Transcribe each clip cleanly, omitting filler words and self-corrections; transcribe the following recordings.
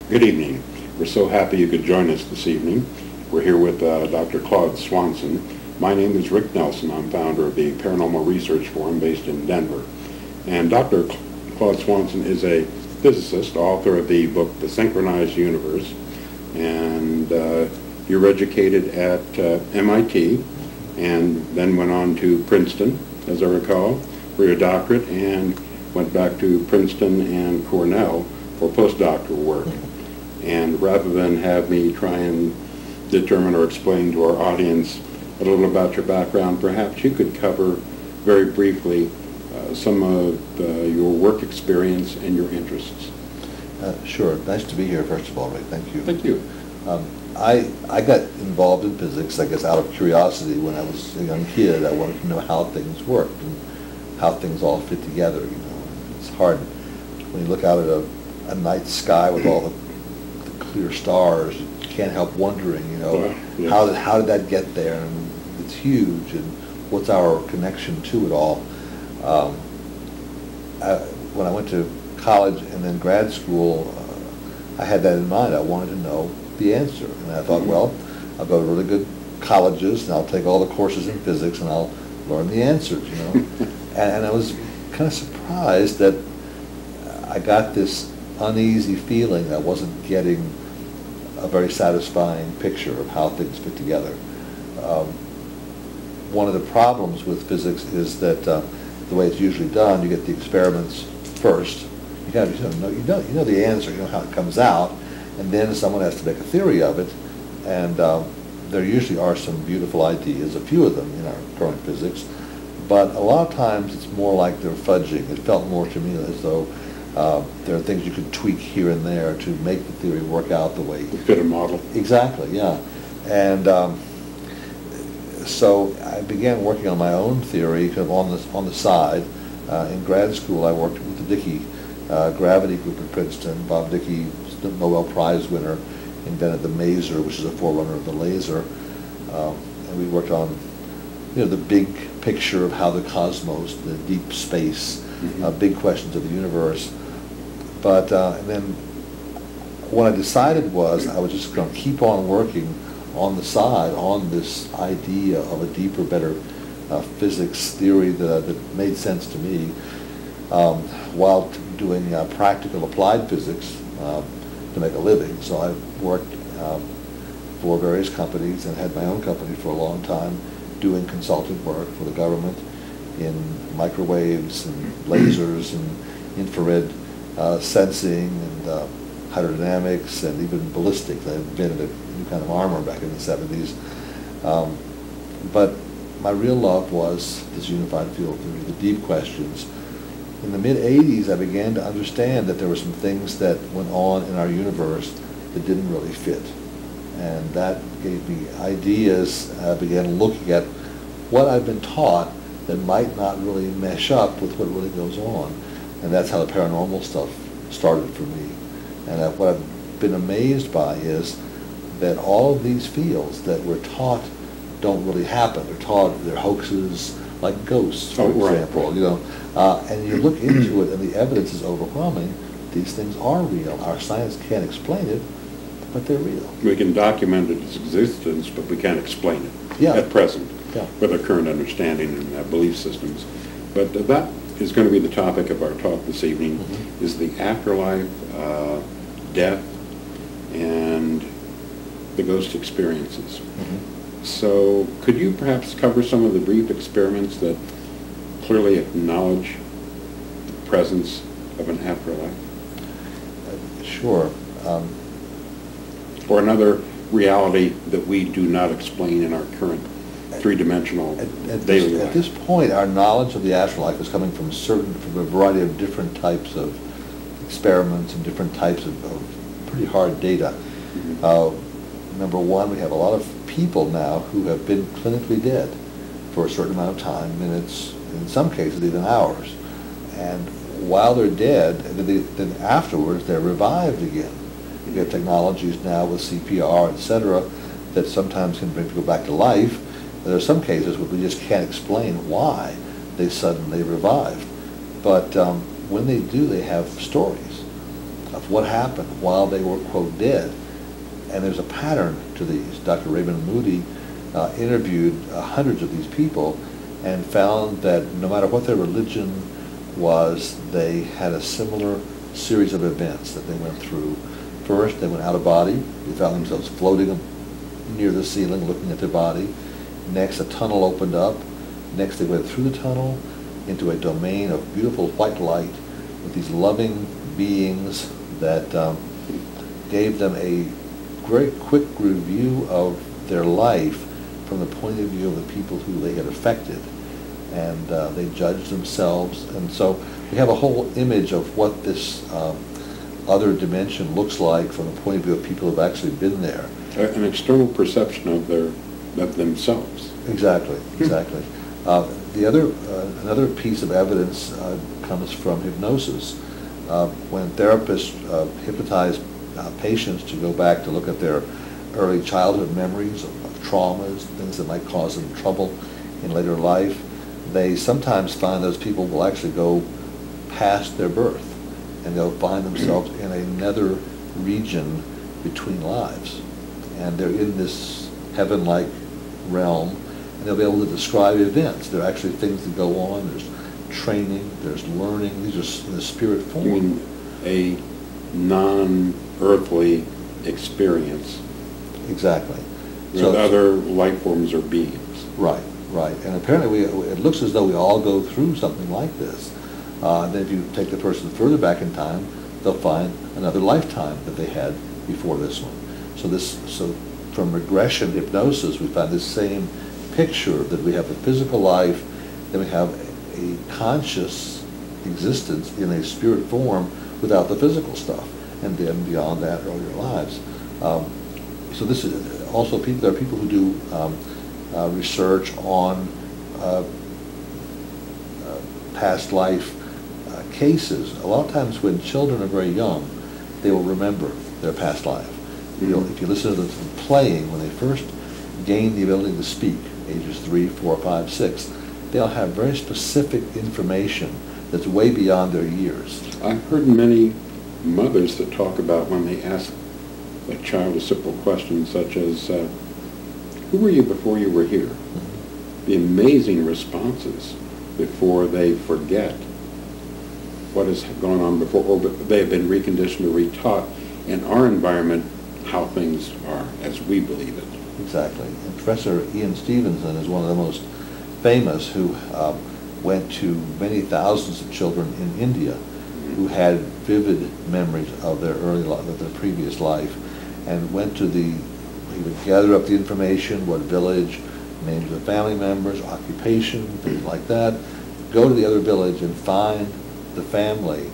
Good evening. We're so happy you could join us this evening. We're here with Dr. Claude Swanson. My name is Rick Nelson. I'm founder of the Paranormal Research Forum based in Denver. And Dr. Claude Swanson is a physicist, author of the book The Synchronized Universe. And you were educated at MIT and then went on to Princeton, as I recall, for your doctorate, and went back to Princeton and Cornell for postdoctoral work. And rather than have me try and determine or explain to our audience a little bit about your background, perhaps you could cover very briefly some of your work experience and your interests. Sure. Nice to be here, first of all, Ray. Thank you. Thank you. I got involved in physics, I guess, out of curiosity. When I was a young kid, I wanted to know how things worked and how things all fit together. You know, it's hard when you look out at a night sky with all the clear stars. You can't help wondering, you know, yes. how did that get there? And it's huge, and what's our connection to it all? When I went to college and then grad school, I had that in mind. I wanted to know the answer, and I thought, well, I'll go to really good colleges and I'll take all the courses in physics and I'll learn the answers, you know. and I was kind of surprised that I got this uneasy feeling I wasn't getting a very satisfying picture of how things fit together. One of the problems with physics is that the way it's usually done, you get the experiments first. You know the answer, you know how it comes out, and then someone has to make a theory of it. And there usually are some beautiful ideas, a few of them in our current physics, but a lot of times it's more like they're fudging. It felt more to me as though there are things you could tweak here and there to make the theory work out the way you fit a model. Exactly, yeah. And so I began working on my own theory kind of on the side. In grad school, I worked with the Dickey gravity group at Princeton. Bob Dickey, the Nobel Prize winner, invented the maser, which is a forerunner of the laser. And we worked on, you know, the big picture of how the cosmos, the deep space, big questions of the universe. But and then what I decided was I was just going to keep on working on the side on this idea of a deeper, better physics theory that made sense to me, while doing practical applied physics to make a living. So I worked for various companies and had my own company for a long time, doing consulting work for the government in microwaves and lasers and infrared sensing and hydrodynamics and even ballistics. I invented a new kind of armor back in the 70s. But my real love was this unified field theory, the deep questions. In the mid-'80s, I began to understand that there were some things that went on in our universe that didn't really fit. And that gave me ideas. I began looking at what I've been taught that might not really mesh up with what really goes on. And that's how the paranormal stuff started for me. And what I've been amazed by is that all of these fields that we're taught don't really happen. They're hoaxes, like ghosts, for example. You know, and you look into it, and the evidence is overwhelming. These things are real. Our science can't explain it, but they're real. We can document its existence, but we can't explain it at present with our current understanding and belief systems. But that is going to be the topic of our talk this evening, is the afterlife, death, and the ghost experiences. So could you perhaps cover some of the brief experiments that clearly acknowledge the presence of an afterlife? Sure. Or another reality that we do not explain in our current three-dimensional daily life. At this point, our knowledge of the afterlife is coming from a variety of different types of experiments and different types of pretty hard data. Number one, we have a lot of people now who have been clinically dead for a certain amount of time, minutes, in some cases even hours. And while they're dead, then afterwards they're revived again. You have technologies now with CPR, etc., that sometimes can bring people back to life. There are some cases where we just can't explain why they suddenly revive. But when they do, they have stories. of what happened while they were, quote, dead. And there's a pattern to these. Dr. Raymond Moody interviewed hundreds of these people and found that no matter what their religion was, they had a similar series of events that they went through. First, they went out of body. They found themselves floating near the ceiling, looking at their body. Next, a tunnel opened up. Next, they went through the tunnel into a domain of beautiful white light with these loving beings that gave them a very quick review of their life from the point of view of the people who they had affected. And they judged themselves. And so we have a whole image of what this other dimension looks like from the point of view of people who have actually been there. An external perception of themselves. Exactly, exactly. Another piece of evidence comes from hypnosis. When therapists hypnotize patients to go back to look at their early childhood memories of traumas, things that might cause them trouble in later life, they sometimes find those people will actually go past their birth, and they'll find themselves in another region between lives. And they're in this heaven-like realm, and they'll be able to describe events. There are actually things that go on. There's training, there's learning. These are in the spirit form. You mean a non-earthly experience? Exactly. With other life forms or beings. Right, right. And apparently it looks as though we all go through something like this. Then if you take the person further back in time, they'll find another lifetime that they had before this one. So from regression hypnosis, we find this same picture that we have a physical life, then we have a conscious existence in a spirit form without the physical stuff, and then beyond that, earlier lives. So this is also there are people who do research on past life cases. A lot of times when children are very young, they will remember their past life. You know, if you listen to them playing, when they first gain the ability to speak, ages 3, 4, 5, 6, they'll have very specific information that's way beyond their years. I've heard many mothers that talk about when they ask a child a simple question such as, who were you before you were here? The amazing responses before they forget what has gone on before, or they have been reconditioned or retaught in our environment how things are as we believe it. Exactly. And Professor Ian Stevenson is one of the most famous who went to many thousands of children in India who had vivid memories of their early life, of their previous life, and went to he would gather up the information, what village, names of family members, occupation, things like that, go to the other village and find the family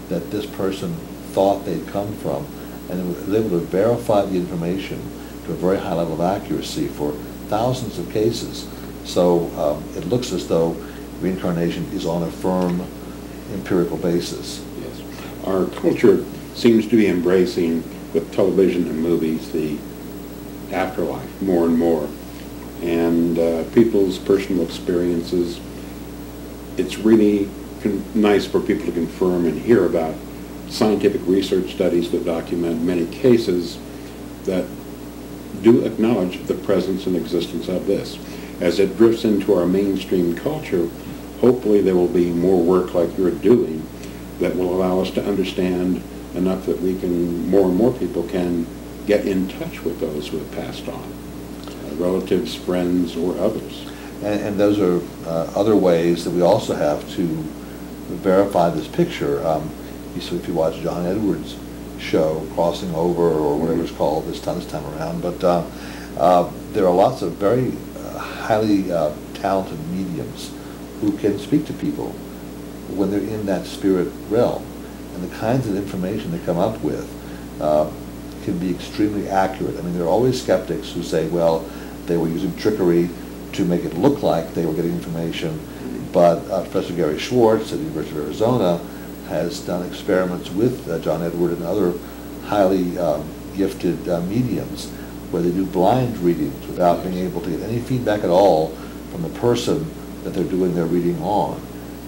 that this person thought they'd come from, and was able to verify the information to a very high level of accuracy for thousands of cases. So it looks as though reincarnation is on a firm empirical basis. Yes. Our culture seems to be embracing, with television and movies, the afterlife more and more. And people's personal experiences, it's really nice for people to confirm and hear about scientific research studies that document many cases that do acknowledge the presence and existence of this. As it drifts into our mainstream culture, hopefully there will be more work like you're doing that will allow us to understand enough that more and more people can get in touch with those who have passed on, relatives, friends, or others. And those are other ways that we also have to verify this picture. If you watch John Edwards' show, Crossing Over, or whatever it's called this time around, but there are lots of very highly talented mediums who can speak to people when they're in that spirit realm. And the kinds of information they come up with can be extremely accurate. I mean, there are always skeptics who say, well, they were using trickery to make it look like they were getting information. But Professor Gary Schwartz at the University of Arizona has done experiments with John Edward and other highly gifted mediums where they do blind readings without being able to get any feedback at all from the person that they're doing their reading on,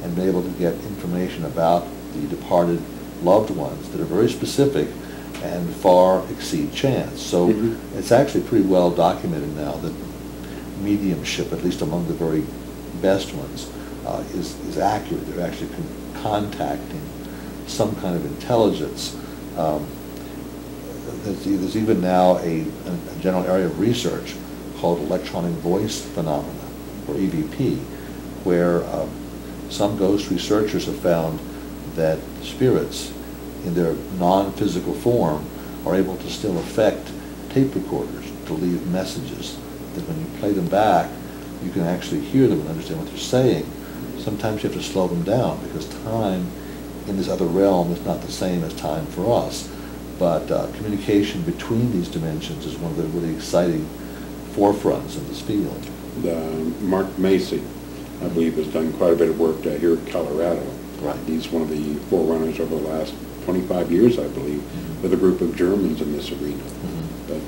and be able to get information about the departed loved ones that are very specific and far exceed chance. So it's actually pretty well documented now that mediumship, at least among the very best ones, is accurate. They're actually contacting some kind of intelligence. There's even now a general area of research called electronic voice phenomena, or EVP, where some ghost researchers have found that spirits in their non-physical form are able to still affect tape recorders to leave messages that when you play them back, you can actually hear them and understand what they're saying. Sometimes you have to slow them down because time in this other realm is not the same as time for us. But communication between these dimensions is one of the really exciting forefronts in this field. Mark Macy, I believe, has done quite a bit of work here in Colorado. Right. He's one of the forerunners over the last 25 years, I believe, with a group of Germans in this arena. But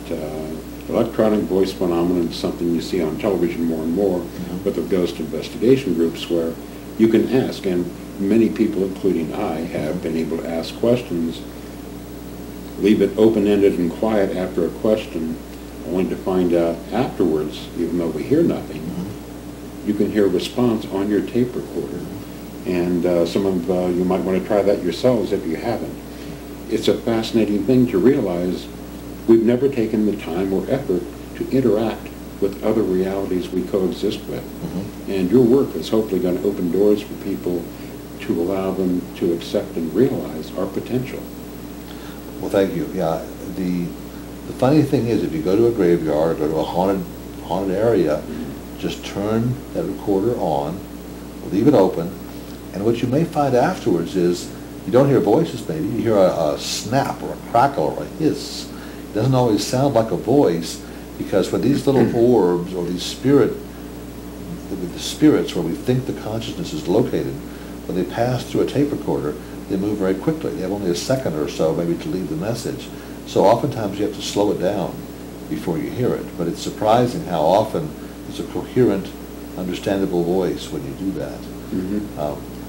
electronic voice phenomenon is something you see on television more and more with the ghost investigation groups, where you can ask, and many people, including I, have been able to ask questions, leave it open-ended and quiet after a question, only to find out afterwards, even though we hear nothing, you can hear a response on your tape recorder. And some of you might want to try that yourselves if you haven't. It's a fascinating thing to realize we've never taken the time or effort to interact with other realities we coexist with. And your work is hopefully going to open doors for people to allow them to accept and realize our potential. Well, thank you. Yeah, the funny thing is, if you go to a graveyard or go to a haunted area, just turn that recorder on, leave it open, and what you may find afterwards is you don't hear voices. Maybe you hear a snap or a crackle or a hiss. It doesn't always sound like a voice, because when these little orbs or these spirits where we think the consciousness is located, when they pass through a tape recorder, they move very quickly. They have only a second or so maybe to leave the message. So oftentimes you have to slow it down before you hear it. But it's surprising how often it's a coherent, understandable voice when you do that.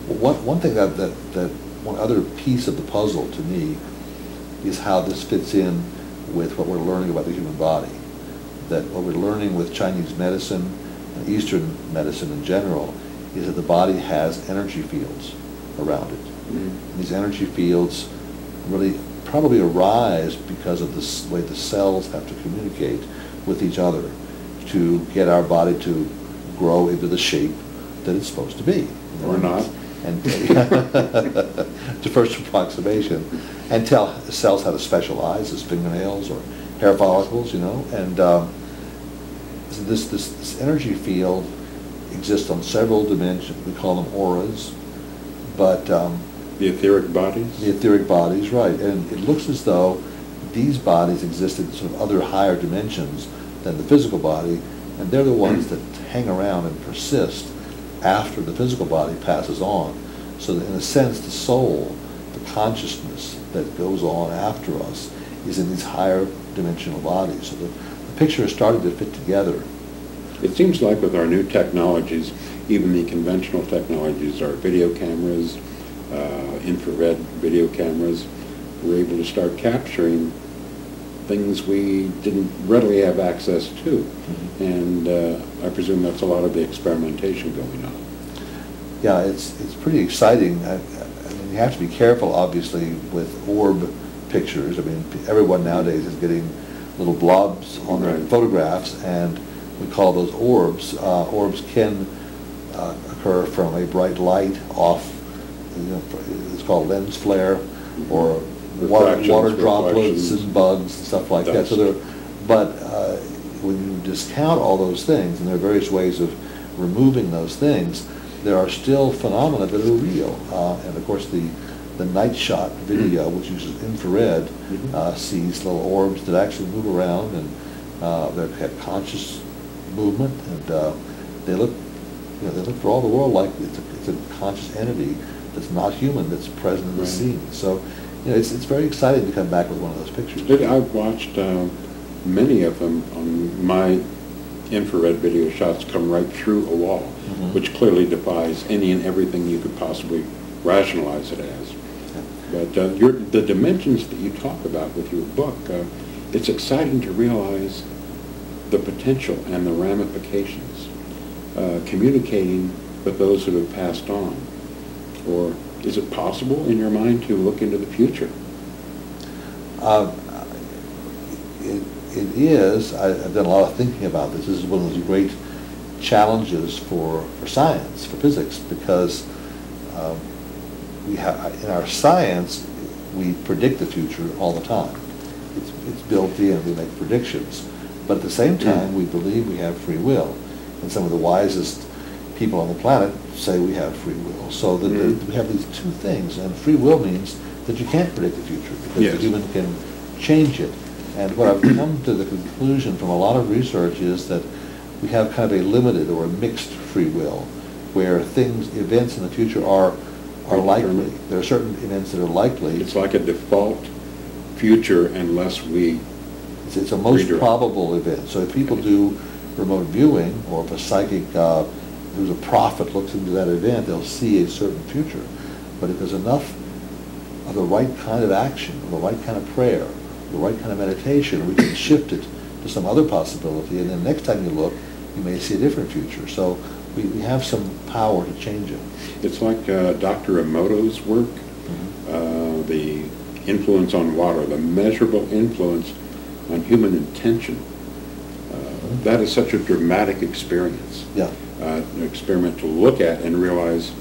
One thing one other piece of the puzzle to me is how this fits in with what we're learning about the human body. That what we're learning with Chinese medicine and Eastern medicine in general is that the body has energy fields around it. And these energy fields really probably arise because of the way the cells have to communicate with each other to get our body to grow into the shape that it's supposed to be. Or not. And to first approximation, and tell cells how to specialize as fingernails or hair follicles, and so this energy field exists on several dimensions. We call them auras, but the etheric bodies? The etheric bodies, right. And it looks as though these bodies exist in sort of other higher dimensions than the physical body, and they're the ones that hang around and persist after the physical body passes on. So that in a sense, the soul, the consciousness that goes on after us, is in these higher dimensional bodies. So the picture is starting to fit together. It seems like with our new technologies, even the conventional technologies, our video cameras, infrared video cameras, we're able to start capturing things we didn't readily have access to. And I presume that's a lot of the experimentation going on. Yeah, it's pretty exciting. I mean, you have to be careful, obviously, with orb pictures. I mean, everyone nowadays is getting little blobs on their photographs, and we call those orbs. Orbs can occur from a bright light off, it's called lens flare, or water droplets and bugs and stuff like that. So but when you discount all those things, and there are various ways of removing those things, there are still phenomena that are real. And of course the night shot video, which uses infrared, sees little orbs that actually move around, and they have conscious movement, and they look for all the world like it's a conscious entity that's not human, that's present in the scene. So it's very exciting to come back with one of those pictures. I've watched many of them on my infrared video shots come right through a wall, which clearly defies any and everything you could possibly rationalize it as. But the dimensions that you talk about with your book, it's exciting to realize the potential and the ramifications, communicating with those who have passed on. Or is it possible in your mind to look into the future? It is. I've done a lot of thinking about this. This is one of those great challenges for science, for physics, because we have, in our science, we predict the future all the time. It's built in, we make predictions. But at the same time, we believe we have free will. And some of the wisest people on the planet say we have free will. So that we have these two things. And free will means that you can't predict the future, because the human can change it. And what I've come to the conclusion from a lot of research is that we have kind of a limited or a mixed free will, where events in the future are likely. There are certain events that are likely. It's like a default future unless we... It's a most probable event. So if people do remote viewing, or if a psychic who's a prophet looks into that event, they'll see a certain future. But if there's enough of the right kind of action, or the right kind of prayer, the right kind of meditation, we can shift it to some other possibility, and then next time you look, you may see a different future. So we have some power to change it. It's like Dr. Emoto's work, the influence on water, the measurable influence on human intention. That is such a dramatic experience. Yeah. An experiment to look at and realize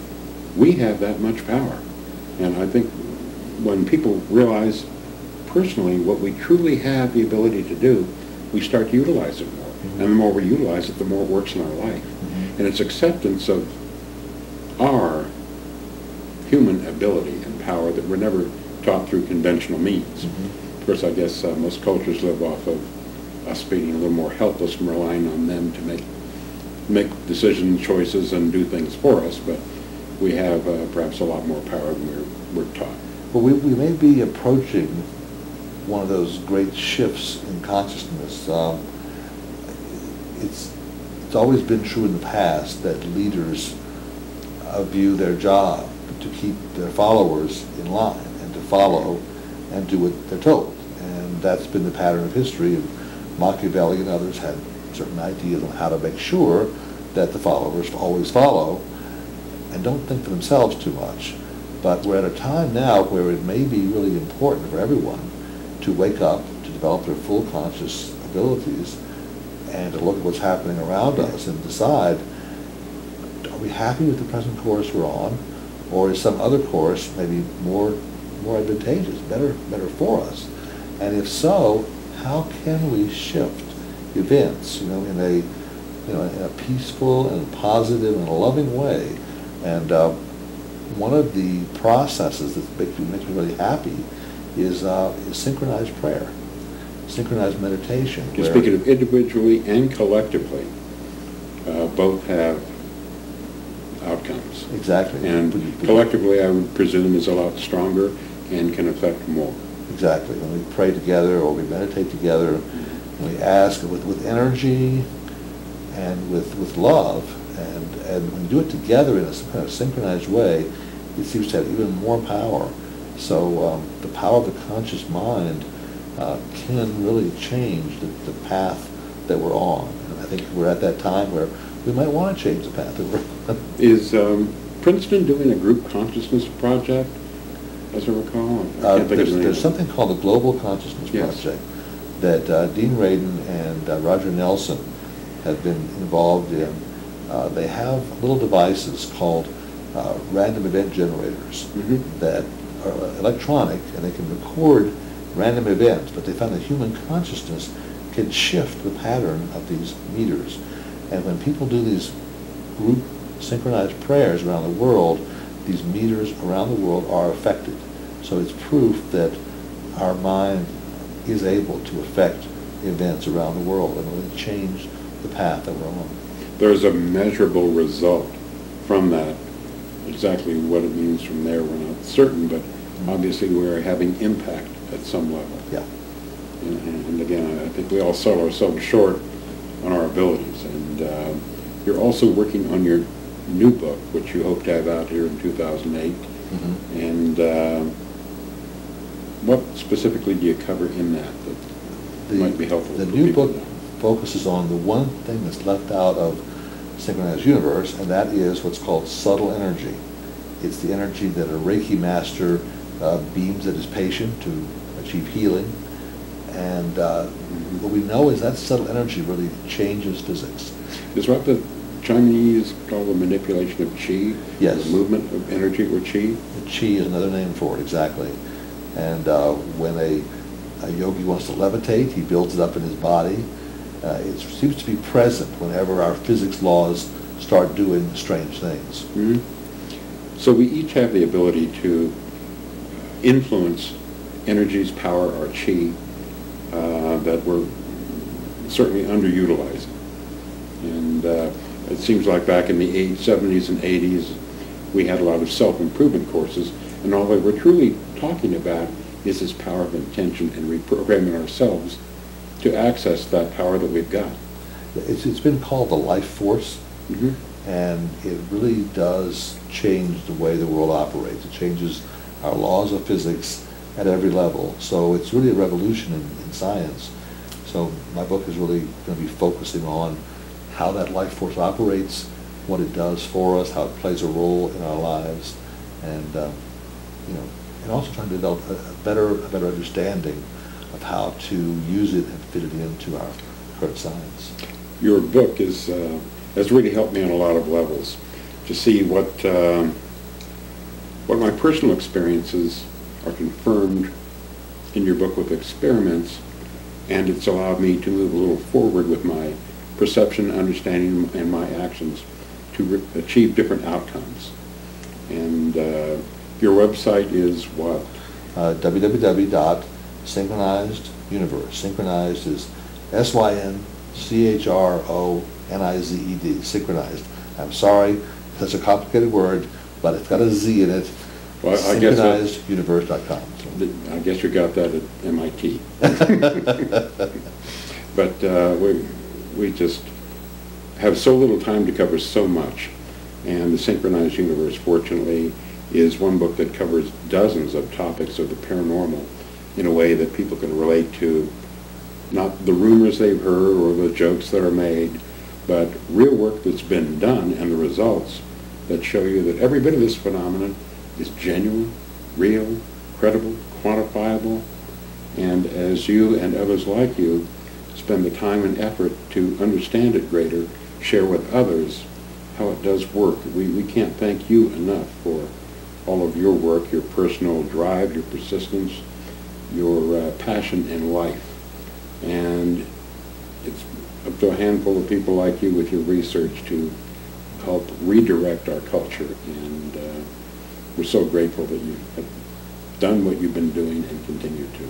we have that much power. And I think when people realize personally what we truly have the ability to do, we start to utilize it more. And the more we utilize it, the more it works in our life. And it's acceptance of our human ability and power that we're never taught through conventional means. Of course, I guess most cultures live off of us being a little more helpless and relying on them to make decisions, choices, and do things for us, but we have perhaps a lot more power than we're taught. Well, we may be approaching one of those great shifts in consciousness. It's always been true in the past that leaders view their job to keep their followers in line and to follow and do what they're told. And that's been the pattern of history. Machiavelli and others had certain ideas on how to make sure that the followers always follow and don't think for themselves too much. But we're at a time now where it may be really important for everyone to wake up, to develop their full conscious abilities, and to look at what's happening around us and decide, are we happy with the present course we're on, or is some other course maybe more advantageous, better for us? And if so, how can we shift events, in a peaceful and positive and loving way? And one of the processes that makes me really happy is synchronized prayer, synchronized meditation. You're speaking of individually and collectively, both have outcomes. Exactly. And collectively, I would presume, is a lot stronger and can affect more. Exactly. When we pray together or we meditate together, we ask with energy and with love, and when we do it together in a kind of synchronized way, it seems to have even more power. So the power of the conscious mind can really change the path that we're on. And I think we're at that time where we might want to change the path that we're on. Is Princeton doing a group consciousness project, as I recall? I can't think of the name. There's something called the Global Consciousness Project that Dean Radin and Roger Nelson have been involved in. They have little devices called random event generators that are electronic, and they can record random events, but they found that human consciousness can shift the pattern of these meters. And when people do these group synchronized prayers around the world, these meters around the world are affected. So it's proof that our mind is able to affect events around the world and really change the path that we're on. There's a measurable result from that. Exactly what it means from there, we're not certain, but obviously we're having impact at some level. Yeah. And again, I think we all sell ourselves short on our abilities. And you're also working on your new book, which you hope to have out here in 2008. And what specifically do you cover in that might be helpful? The for new people book to know? focuses on the one thing that's left out of Synchronized Universe, and that is what's called subtle energy. It's the energy that a Reiki master beams at his patient to achieve healing. And what we know is that subtle energy really changes physics. Is what the Chinese call the manipulation of qi? Yes. The movement of energy or qi? The qi is another name for it, exactly. And when a yogi wants to levitate, he builds it up in his body. It seems to be present whenever our physics laws start doing strange things. Mm-hmm. So we each have the ability to influence energy's power, or qi, that we're certainly underutilizing. And it seems like back in the 70s and 80s, we had a lot of self-improvement courses, and all that we're truly talking about is this power of intention and reprogramming ourselves to access that power that we've got. It's been called the life force, Mm-hmm. and it really does change the way the world operates. It changes our laws of physics at every level. So it's really a revolution in science. So my book is really going to be focusing on how that life force operates, what it does for us, how it plays a role in our lives, and and also trying to develop a better understanding of how to use it and fit it into our current science. Your book has really helped me on a lot of levels to see what my personal experiences are confirmed in your book with experiments, and it's allowed me to move a little forward with my perception, understanding, and my actions to achieve different outcomes. And your website is what? www.synchronizeduniverse. Synchronized is SYNCHRONIZED, synchronized. I'm sorry, that's a complicated word, but it's got a Z in it. Well, synchronizeduniverse.com. I guess you got that at MIT. But we just have so little time to cover so much. And the Synchronized Universe, fortunately, is one book that covers dozens of topics of the paranormal in a way that people can relate to, not the rumors they've heard or the jokes that are made, but real work that's been done and the results that show you that every bit of this phenomenon is genuine, real, credible, quantifiable, and as you and others like you spend the time and effort to understand it greater, share with others how it does work. We can't thank you enough for all of your work, your personal drive, your persistence, your passion in life. And it's up to a handful of people like you with your research to help redirect our culture. And we're so grateful that you have done what you've been doing and continue to.